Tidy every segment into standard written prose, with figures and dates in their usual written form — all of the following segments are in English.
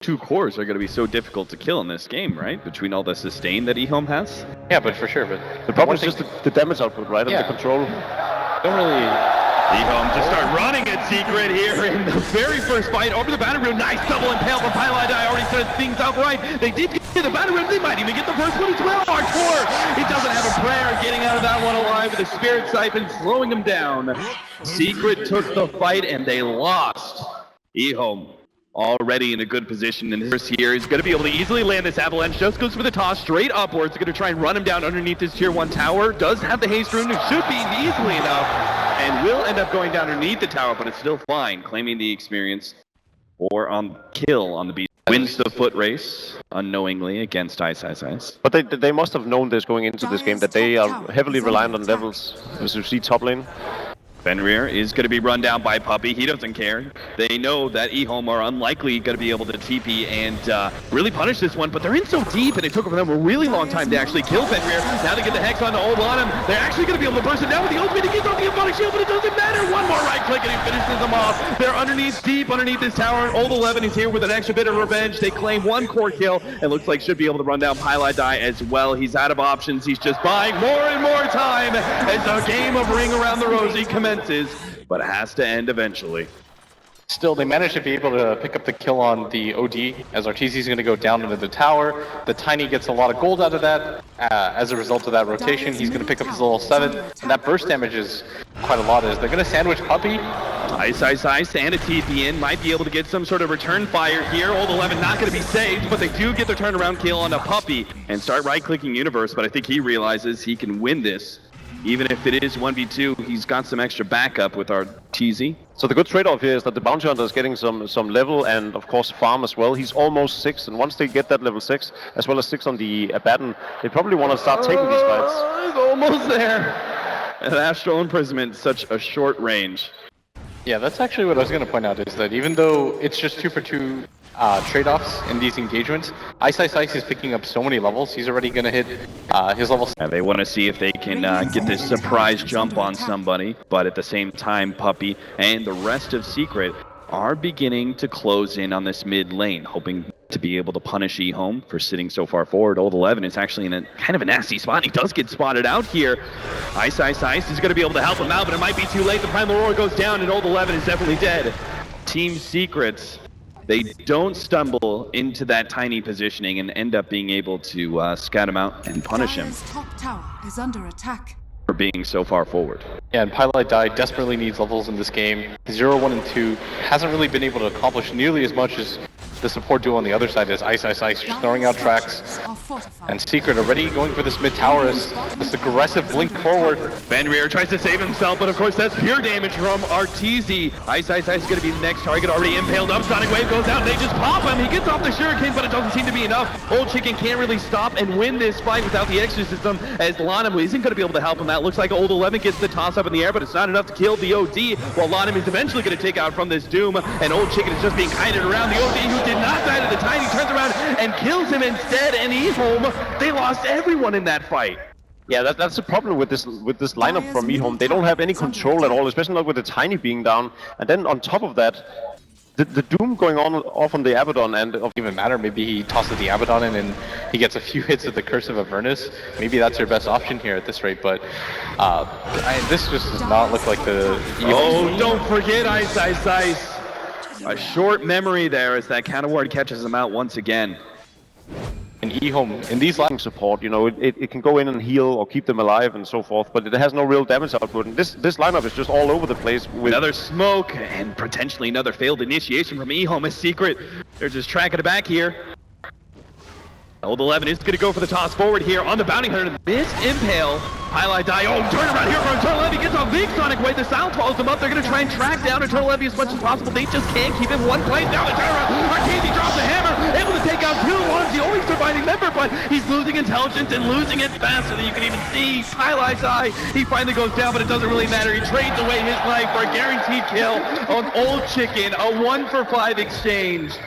two cores are going to be so difficult to kill in this game, right? Between all the sustain that EHOME has. Yeah, but for sure. But the problem is just the damage output, right? And the control. Don't really... EHOME just start running at Secret here in the very first fight over the battle room. Nice double impale from Pylon. I already said things out right. They did get the battle room. They might even get the first one as well. Hardcore. He doesn't have a prayer getting out of that one alive with the Spirit Siphon slowing him down. Secret took the fight and they lost. EHOME already in a good position in his here. He's going to be able to easily land this avalanche. Just goes for the toss straight upwards. Going to try and run him down underneath this tier 1 tower. Does have the haste rune. It should be easily enough. And will end up going down underneath the tower, but it's still fine. Claiming the experience or on kill on the beast. Wins the foot race unknowingly against Ice. But they must have known this going into this game, that they are heavily reliant on levels, as you see top lane. Fenrir is going to be run down by Puppey. He doesn't care. They know that EHOME are unlikely going to be able to TP and really punish this one, but they're in so deep, and it took for them a really long time to actually kill Fenrir. Now they get the Hex on the old on him. They're actually going to be able to burst it down with the ultimate. He gets off the Embodied Shield, but it doesn't matter. One more right click, and he finishes them off. They're underneath, deep underneath this tower. Old 11 is here with an extra bit of revenge. They claim one core kill, and looks like should be able to run down Pylon as well. He's out of options. He's just buying more and more time as the game of Ring Around the Rosie commences. But it has to end eventually. Still, they managed to be able to pick up the kill on the OD, as Arteezy is going to go down into the tower. The Tiny gets a lot of gold out of that. As a result of that rotation, he's going to pick up his level 7, and that burst damage is quite a lot, as they're going to sandwich Puppey. Ice, and a TP in. Might be able to get some sort of return fire here. Old 11 not going to be saved, but they do get their turnaround kill on a Puppey and start right-clicking Universe, but I think he realizes he can win this. Even if it is 1v2, he's got some extra backup with our TZ. So the good trade-off here is that the Bounty Hunter is getting some level and, of course, farm as well. He's almost 6, and once they get that level 6, as well as 6 on the Abaddon, they probably want to start taking these fights. He's almost there. And Astral Imprisonment, such a short range. Yeah, that's actually what I was going to point out, is that even though it's just 2 for 2 trade-offs in these engagements, Ice is picking up so many levels. He's already going to hit his level. Yeah, they want to see if they can get this surprise jump on somebody, but at the same time, Puppey and the rest of Secret are beginning to close in on this mid lane, hoping to be able to punish EHOME for sitting so far forward. Old 11 is actually in a kind of a nasty spot. He does get spotted out here. Ice is going to be able to help him out, but it might be too late. The Primal Roar goes down, and Old 11 is definitely dead. Team Secrets, they don't stumble into that tiny positioning and end up being able to scout him out and punish him. Top tower is under attack. For being so far forward. Yeah, and Pylite Die desperately needs levels in this game. 0, 1, and 2 hasn't really been able to accomplish nearly as much as the support duo on the other side is. Ice, just throwing out tracks. And Secret already going for this mid tower as this aggressive blink forward. Fenrir tries to save himself, but of course that's pure damage from Arteezy. Ice is going to be the next target, already impaled up. Sonic Wave goes out, they just pop him. He gets off the Shuriken, but it doesn't seem to be enough. Old Chicken can't really stop and win this fight without the Exorcism, as Lanham isn't going to be able to help him out. Looks like Old 11 gets the toss up in the air, but it's not enough to kill the OD, while Lanham is eventually going to take out from this Doom, and Old Chicken is just being kited around. The OD, who did not die to the Tiny, turns around and kills him instead, and EHOME, they lost everyone in that fight. Yeah, that's the problem with this lineup from EHOME. They don't have any control at all, especially not with the Tiny being down. And then on top of that, the Doom going off on the Abaddon, and even matter, maybe he tosses the Abaddon in and he gets a few hits of the Curse of Avernus. Maybe that's your best option here at this rate, but this just does not look like the... Oh, don't forget Ice. A short memory there as that counter ward catches him out once again. And EHOME, in these line support, you know, it can go in and heal or keep them alive and so forth, but it has no real damage output. And this lineup is just all over the place. With another smoke and potentially another failed initiation from EHOME. A Secret, they're just tracking it back here. Old 11 is going to go for the toss forward here on the Bounty Hunter. Missed impale. Highlight die. Oh, turn around here for Eternal Levy. Gets on big Sonic Wave. The sound follows them up. They're going to try and track down Eternal Levy as much as possible. They just can't keep him one place. Now the turn around. Arteezy drops the hammer. Able to take out 2 ones. The only surviving member, but he's losing intelligence and losing it faster than you can even see. Highlight eye. He finally goes down, but it doesn't really matter. He trades away his life for a guaranteed kill on Old Chicken. A 1-for-5 exchange.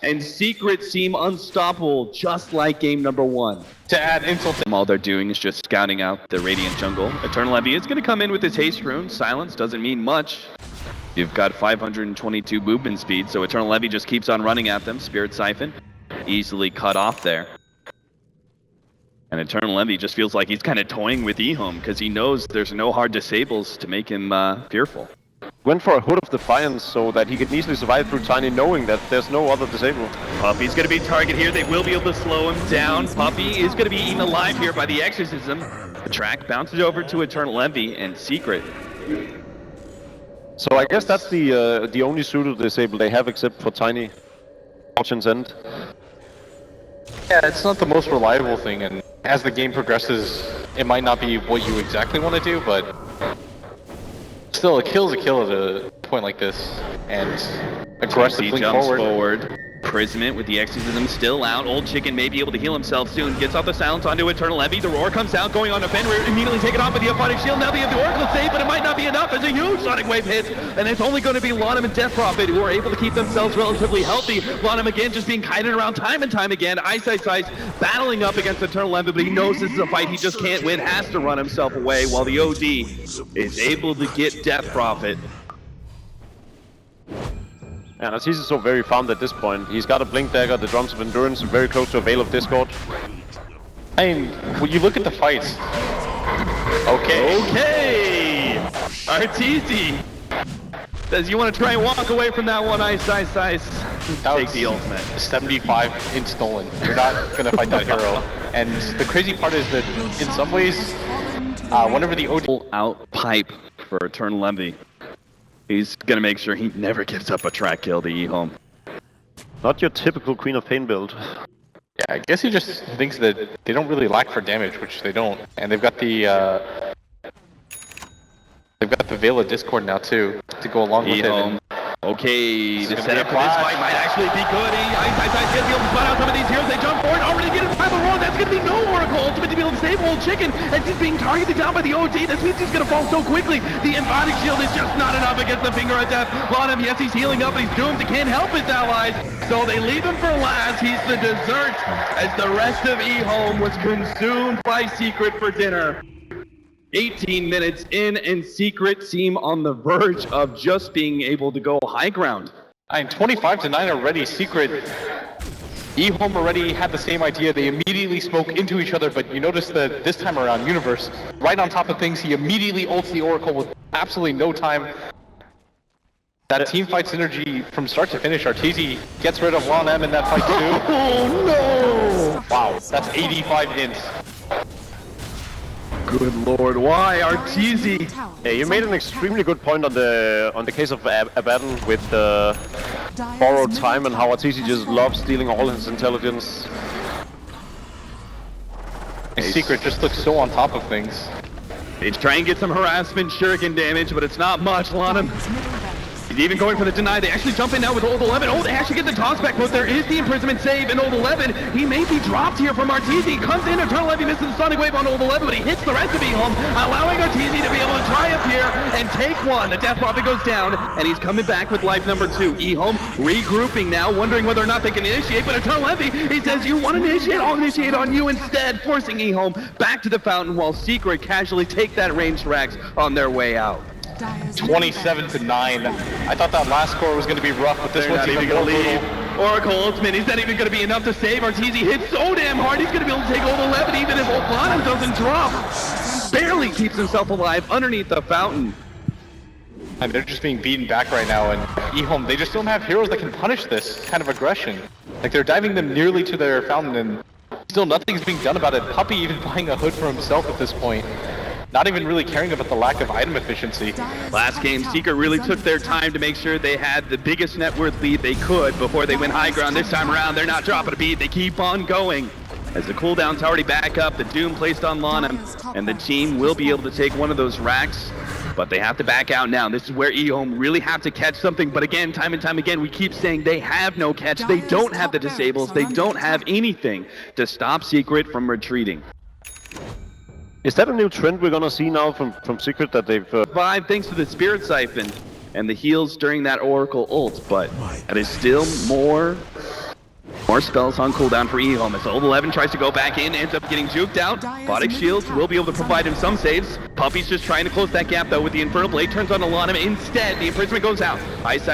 And Secret seem unstoppable, just like game number 1. To add insult to all they're doing is just scouting out the Radiant jungle. Eternal Levy is going to come in with his haste rune. Silence doesn't mean much. You've got 522 movement speed, so Eternal Levy just keeps on running at them. Spirit Siphon easily cut off there. And Eternal Levy just feels like he's kind of toying with EHOME because he knows there's no hard disables to make him fearful. Went for a Hood of Defiance so that he can easily survive through Tiny, knowing that there's no other disable. Puppey's going to be a target here. They will be able to slow him down. Puppey is going to be eaten alive here by the Exorcism. The track bounces over to Eternal Levy and Secret. So I guess that's the only pseudo disable they have except for Tiny. Fortune's End. Yeah, it's not the most reliable thing, and as the game progresses, it might not be what you exactly want to do, but still, a kill's a kill at a point like this, and aggressively jumps forward. Prismate with the Exorcism still out. Old Chicken may be able to heal himself soon. Gets off the silence onto Eternal Levy. The Roar comes out, going on to Fenrir. Immediately taken off with the Aphotic Shield. Now they have the Oracle save, but it might not be enough as a huge Sonic Wave hits. And it's only going to be Lonum and Death Prophet who are able to keep themselves relatively healthy. Lonum again just being kited around time and time again. Ice battling up against Eternal Levy, but he knows this is a fight he just can't win. Has to run himself away while the OD is able to get Death Prophet. And as he's so very farmed at this point, he's got a Blink Dagger, the Drums of Endurance, very close to a Veil of Discord. I mean, when you look at the fights... Okay! Arteezy says you want to try and walk away from that one. Ice. Take the ultimate. 75 in stolen. You're not gonna fight that hero. And the crazy part is that, in some ways, whenever the OD... out pipe for Eternal Levy. He's gonna make sure he never gives up a track kill to EHOME. Not your typical Queen of Pain build. Yeah, I guess he just thinks that they don't really lack for damage, which they don't. And they've got the Veil of Discord now too, to go along with it. Okay, the setup for this fight might actually be good. Ice gets to be able to spot out some of these heroes. They jump forward, already get it by the roll. That's going to be no Oracle ultimate to be able to save Old Chicken as he's being targeted down by the OD. This means he's going to fall so quickly. The Invotic Shield is just not enough against the Finger of Death. Lonum, yes, he's healing up, but he's doomed. He can't help his allies. So they leave him for last. He's the dessert as the rest of EHOME was consumed by Secret for dinner. 18 minutes in, and Secret seem on the verge of just being able to go high ground. I mean, 25-9 already. Secret, EHOME already had the same idea. They immediately smoke into each other, but you notice that this time around, Universe, right on top of things, he immediately ults the Oracle with absolutely no time. That team fight synergy from start to finish. Arteezy gets rid of Lon M in that fight too. Oh no! Wow, that's 85 hints. Good lord, why Arteezy? Yeah, you made an extremely good point on the case of Abaddon with borrowed time and how Arteezy just loves stealing all his intelligence. Secret just looks so on top of things. They try and get some harassment shuriken damage, but it's not much. Lonum, he's even going for the deny. They actually jump in now with Old 11. Oh, they actually get the toss back, but there is the imprisonment save in Old 11. He may be dropped here from Arteezy. Comes in, Eternal Levy misses the Sonic Wave on Old 11, but he hits the rest of EHOME, allowing Arteezy to be able to triumph here and take one. The Death Prophet goes down, and he's coming back with life number 2. EHOME regrouping now, wondering whether or not they can initiate, but Eternal Levy, he says, you want to initiate? I'll initiate on you instead, forcing EHOME back to the fountain while Secret casually take that ranged Rax on their way out. 27-9. I thought that last score was going to be rough, but this one's even going more to brutal. leave. Oracle ultimate, is that even going to be enough to save? Arteezy hits so damn hard, he's going to be able to take Old 11 even if Old Bottom doesn't drop. Barely keeps himself alive underneath the fountain. And they're just being beaten back right now, and EHOME, they just don't have heroes that can punish this kind of aggression. Like, they're diving them nearly to their fountain, and still nothing's being done about it. Puppey even buying a hood for himself at this point. Not even really caring about the lack of item efficiency. Last game, Secret really took their time to make sure they had the biggest net worth lead they could before they went high ground. This time around, they're not dropping a beat. They keep on going. As the cooldown's already back up, the Doom placed on Lonum, and the team will be able to take one of those racks, but they have to back out now. This is where EHOME really have to catch something, but again, time and time again, we keep saying they have no catch. They don't have the disables. They don't have anything to stop Secret from retreating. Is that a new trend we're gonna see now from Secret that they've... Survived thanks to the Spirit Siphon and the heals during that Oracle ult, but that is still more More spells on cooldown for EHOME as Old 11 tries to go back in, ends up getting juked out. Bodic Shields will be able to provide him some saves. Puppy's just trying to close that gap though with the Infernal Blade, turns on Alana. Instead, the Imprisonment goes out. Ice.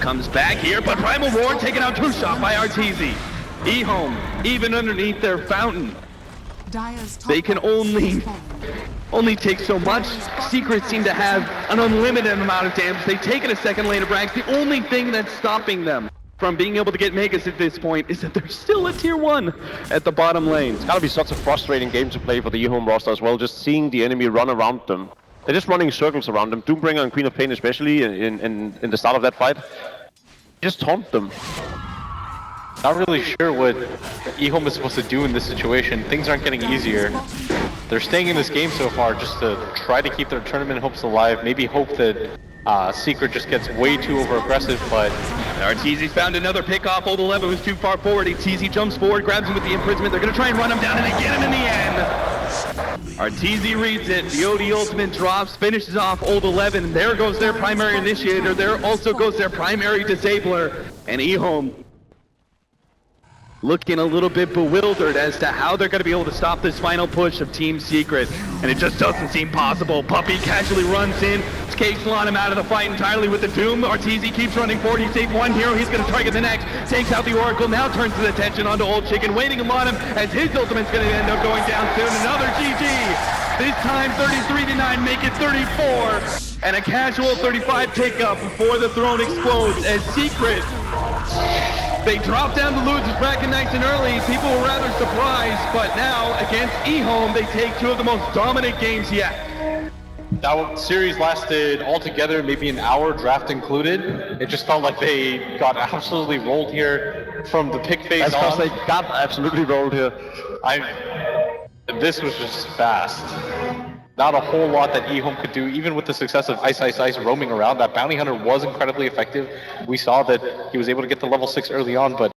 Comes back here, but Primal Roar taken out 2-shot by RTZ. EHOME, even underneath their fountain, they can only take so much. Secrets seem to have an unlimited amount of damage. They've taken a second lane of Brags. The only thing that's stopping them from being able to get Megas at this point is that there's still a tier 1 at the bottom lane. It's gotta be such a frustrating game to play for the EHOME roster as well, just seeing the enemy run around them. They're just running circles around them. Doombringer and Queen of Pain especially in the start of that fight. Just taunt them. Not really sure what EHOME is supposed to do in this situation. Things aren't getting easier. They're staying in this game so far just to try to keep their tournament hopes alive. Maybe hope that Secret just gets way too over-aggressive, but... RTZ found another pick off. Old 11 was too far forward. RTZ jumps forward, grabs him with the Imprisonment. They're going to try and run him down, and they get him in the end. RTZ reads it. The OD ultimate drops, finishes off Old 11. There goes their primary initiator. There also goes their primary disabler. And EHOME looking a little bit bewildered as to how they're going to be able to stop this final push of Team Secret. And it just doesn't seem possible. Puppy casually runs in, escapes him out of the fight entirely with the Doom. RTZ keeps running forward. He saved one hero. He's going to target the next. Takes out the Oracle. Now turns his attention onto Old Chicken, waiting on him as his ultimate's going to end up going down soon. Another GG. This time 33-9, make it 34. And a casual 35 pickup before the throne explodes as Secret, they drop down to losers bracket nice and early. People were rather surprised, but now against EHOME, they take two of the most dominant games yet. That series lasted altogether maybe an hour, draft included. It just felt like they got absolutely rolled here from the pick phase on. That's because they got absolutely rolled here. This was just fast. Not a whole lot that EHOME could do, even with the success of Ice roaming around. That Bounty Hunter was incredibly effective. We saw that he was able to get to level 6 early on, but